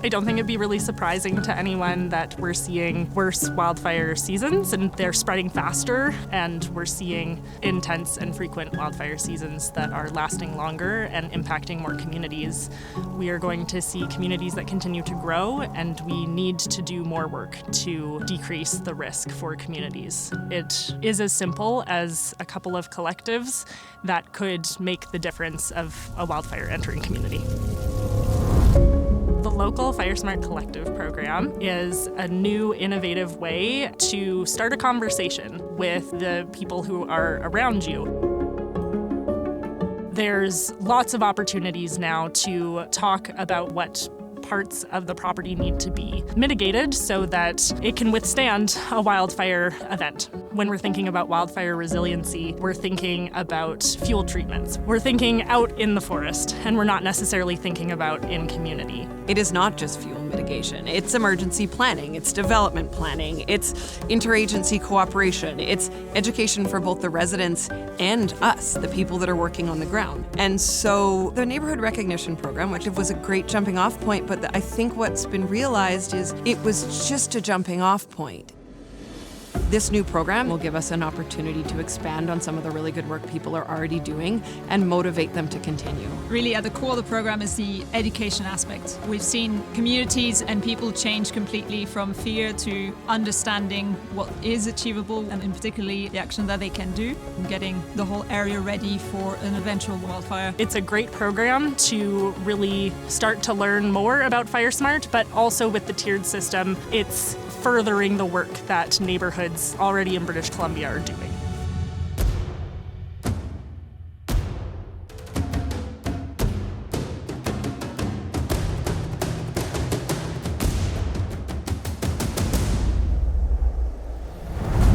I don't think it'd be really surprising to anyone that we're seeing worse wildfire seasons and they're spreading faster, and we're seeing intense and frequent wildfire seasons that are lasting longer and impacting more communities. We are going to see communities that continue to grow, and we need to do more work to decrease the risk for communities. It is as simple as a couple of collectives that could make the difference of a wildfire entering community. The local FireSmart Collective program is a new, innovative way to start a conversation with the people who are around you. There's lots of opportunities now to talk about what parts of the property need to be mitigated so that it can withstand a wildfire event. When we're thinking about wildfire resiliency, we're thinking about fuel treatments. We're thinking out in the forest, and we're not necessarily thinking about in community. It is not just fuel mitigation. It's emergency planning, it's development planning, it's interagency cooperation, it's education for both the residents and us, the people that are working on the ground. And so the Neighbourhood Recognition Program, which was a great jumping off point, but I think what's been realized is it was just a jumping off point. This new program will give us an opportunity to expand on some of the really good work people are already doing and motivate them to continue. Really at the core of the program is the education aspect. We've seen communities and people change completely from fear to understanding what is achievable, and in particularly the action that they can do, and getting the whole area ready for an eventual wildfire. It's a great program to really start to learn more about FireSmart, but also with the tiered system, it's furthering the work that neighborhoods already in British Columbia are doing.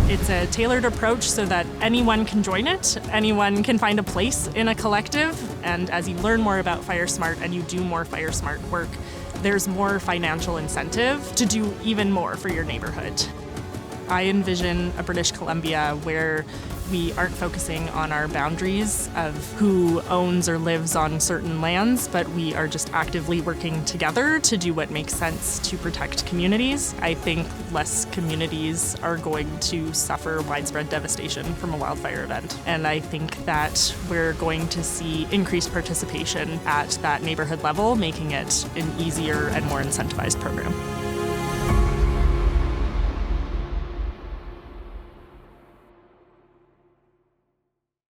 It's a tailored approach so that anyone can join it, anyone can find a place in a collective, and as you learn more about FireSmart and you do more FireSmart work, there's more financial incentive to do even more for your neighborhood. I envision a British Columbia where we aren't focusing on our boundaries of who owns or lives on certain lands, but we are just actively working together to do what makes sense to protect communities. I think less communities are going to suffer widespread devastation from a wildfire event. And I think that we're going to see increased participation at that neighborhood level, making it an easier and more incentivized program.